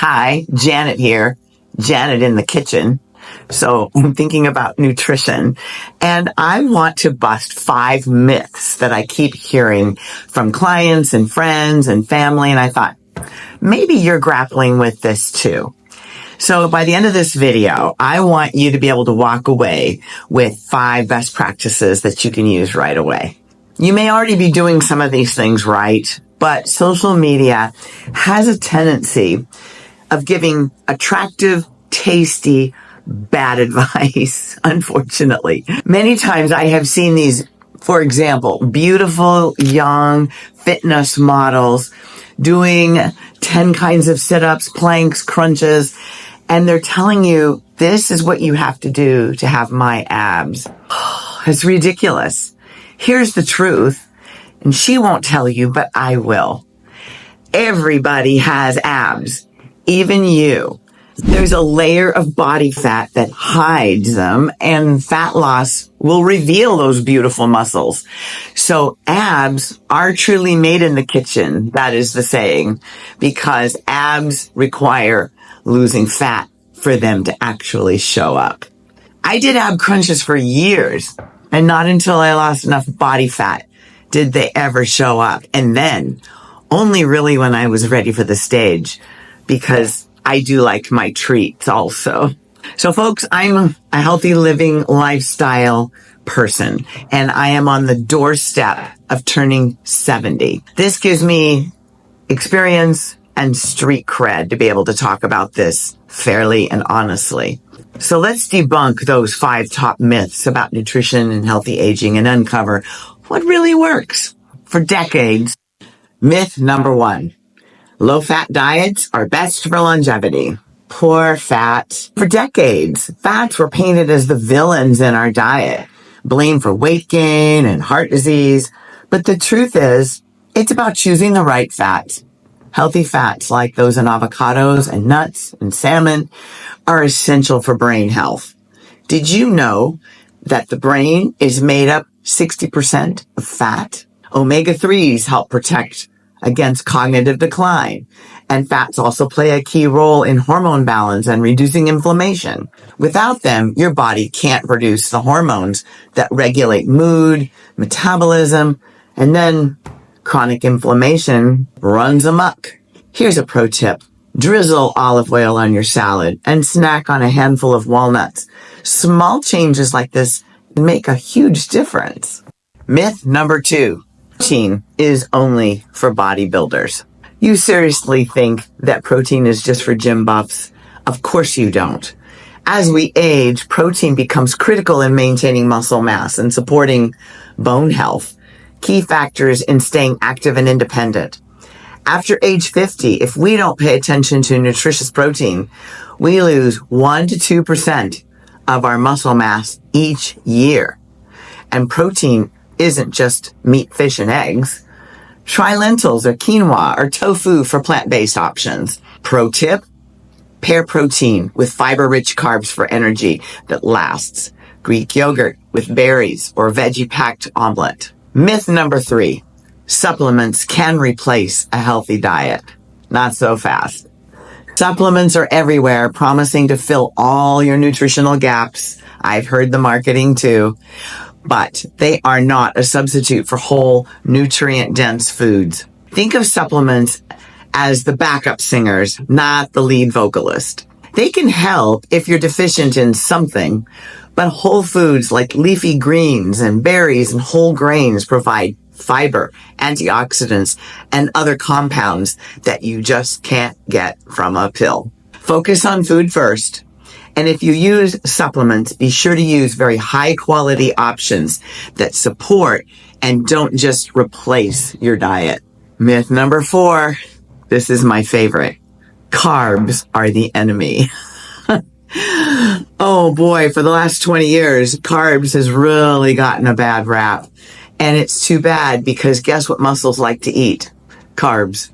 Hi, Janet here. Janet in the kitchen. So I'm thinking about nutrition and I want to bust 5 myths that I keep hearing from clients and friends and family. And I thought maybe you're grappling with this too. So by the end of this video, I want you to be able to walk away with 5 best practices that you can use right away. You may already be doing some of these things right, but social media has a tendency of giving attractive, tasty, bad advice, unfortunately. Many times I have seen these, for example, beautiful, young fitness models doing 10 kinds of sit-ups, planks, crunches, and they're telling you, this is what you have to do to have my abs. It's ridiculous. Here's the truth, and she won't tell you, but I will. Everybody has abs. Even you. There's a layer of body fat that hides them, and fat loss will reveal those beautiful muscles. So abs are truly made in the kitchen, that is the saying, because abs require losing fat for them to actually show up. I did ab crunches for years, and not until I lost enough body fat did they ever show up. And then, only really when I was ready for the stage, because I do like my treats also. So folks, I'm a healthy living lifestyle person, and I am on the doorstep of turning 70. This gives me experience and street cred to be able to talk about this fairly and honestly. So let's debunk those 5 top myths about nutrition and healthy aging and uncover what really works. For decades, myth number 1. Low-fat diets are best for longevity. Poor fat. For decades, fats were painted as the villains in our diet, blamed for weight gain and heart disease. But the truth is, it's about choosing the right fats. Healthy fats like those in avocados and nuts and salmon are essential for brain health. Did you know that the brain is made up 60% of fat? Omega-3s help protect against cognitive decline. And fats also play a key role in hormone balance and reducing inflammation. Without them, your body can't produce the hormones that regulate mood, metabolism, and then chronic inflammation runs amok. Here's a pro tip. Drizzle olive oil on your salad and snack on a handful of walnuts. Small changes like this make a huge difference. Myth number 2. Protein is only for bodybuilders. You seriously think that protein is just for gym buffs? Of course you don't. As we age, protein becomes critical in maintaining muscle mass and supporting bone health, key factors in staying active and independent. After age 50, if we don't pay attention to nutritious protein, we lose 1 to 2% of our muscle mass each year. And protein isn't just meat, fish, and eggs. Try lentils or quinoa or tofu for plant-based options. Pro tip, pair protein with fiber-rich carbs for energy that lasts. Greek yogurt with berries or veggie-packed omelet. Myth number 3, supplements can replace a healthy diet. Not so fast. Supplements are everywhere, promising to fill all your nutritional gaps. I've heard the marketing too. But they are not a substitute for whole, nutrient-dense foods. Think of supplements as the backup singers, not the lead vocalist. They can help if you're deficient in something, but whole foods like leafy greens and berries and whole grains provide fiber, antioxidants, and other compounds that you just can't get from a pill. Focus on food first. And if you use supplements, be sure to use very high quality options that support and don't just replace your diet. Myth number 4. This is my favorite. Carbs are the enemy. Oh boy, for the last 20 years, carbs has really gotten a bad rap. And it's too bad because guess what muscles like to eat? Carbs.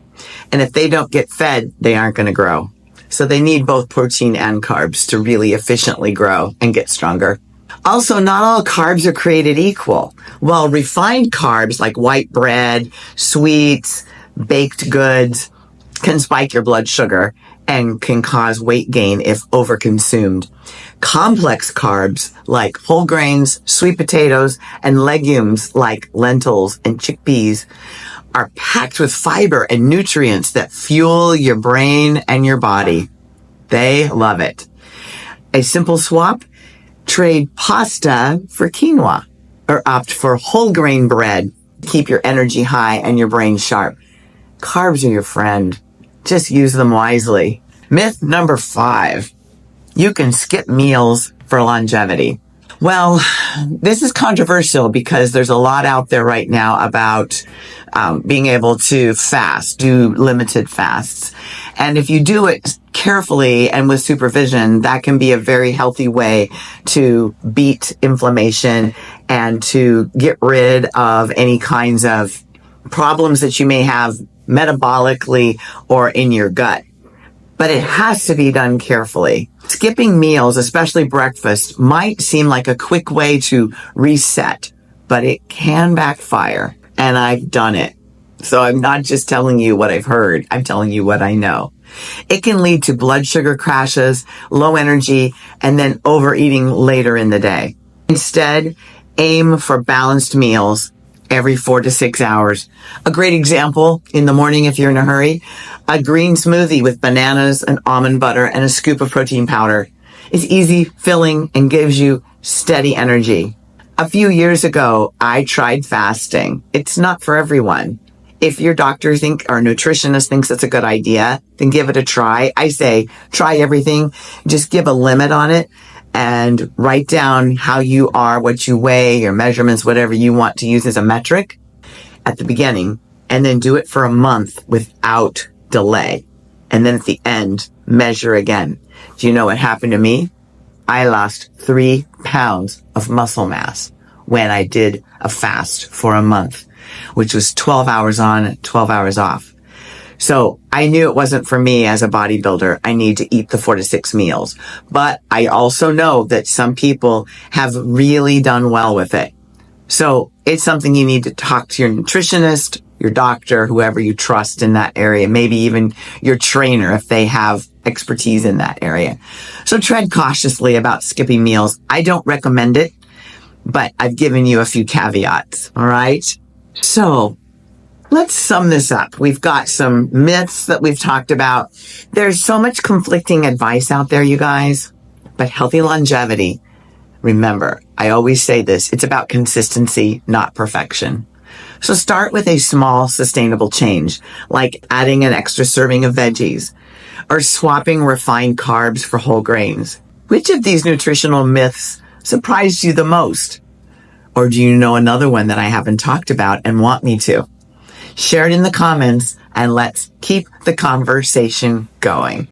And if they don't get fed, they aren't going to grow. So they need both protein and carbs to really efficiently grow and get stronger. Also, not all carbs are created equal. While refined carbs like white bread, sweets, baked goods can spike your blood sugar and can cause weight gain if overconsumed. Complex carbs like whole grains, sweet potatoes, and legumes like lentils and chickpeas are packed with fiber and nutrients that fuel your brain and your body. They love it. A simple swap: trade pasta for quinoa or opt for whole grain bread. Keep your energy high and your brain sharp. Carbs are your friend. Just use them wisely. Myth number 5. You can skip meals for longevity. Well, this is controversial because there's a lot out there right now about being able to fast, do limited fasts. And if you do it carefully and with supervision, that can be a very healthy way to beat inflammation and to get rid of any kinds of problems that you may have metabolically or in your gut. But it has to be done carefully. Skipping meals, especially breakfast, might seem like a quick way to reset, but it can backfire. And I've done it. So I'm not just telling you what I've heard. I'm telling you what I know. It can lead to blood sugar crashes, low energy, and then overeating later in the day. Instead, aim for balanced meals every 4 to 6 hours. A great example in the morning, if you're in a hurry, a green smoothie with bananas and almond butter and a scoop of protein powder is easy, filling, and gives you steady energy. A few years ago, I tried fasting. It's not for everyone. If your doctor or nutritionist thinks it's a good idea, then give it a try. I say try everything. Just give a limit on it and write down how you are, what you weigh, your measurements, whatever you want to use as a metric at the beginning, and then do it for a month without delay. And then at the end, measure again. Do you know what happened to me? I lost 3 pounds of muscle mass when I did a fast for a month, which was 12 hours on, 12 hours off. So I knew it wasn't for me as a bodybuilder. I need to eat the 4 to 6 meals. But I also know that some people have really done well with it. So it's something you need to talk to your nutritionist, your doctor, whoever you trust in that area, maybe even your trainer if they have expertise in that area. So tread cautiously about skipping meals. I don't recommend it, but I've given you a few caveats. All right. So let's sum this up. We've got some myths that we've talked about. There's so much conflicting advice out there, you guys, but healthy longevity. Remember, I always say this, it's about consistency, not perfection. So start with a small, sustainable change, like adding an extra serving of veggies or swapping refined carbs for whole grains. Which of these nutritional myths surprised you the most? Or do you know another one that I haven't talked about and want me to? Share it in the comments and let's keep the conversation going.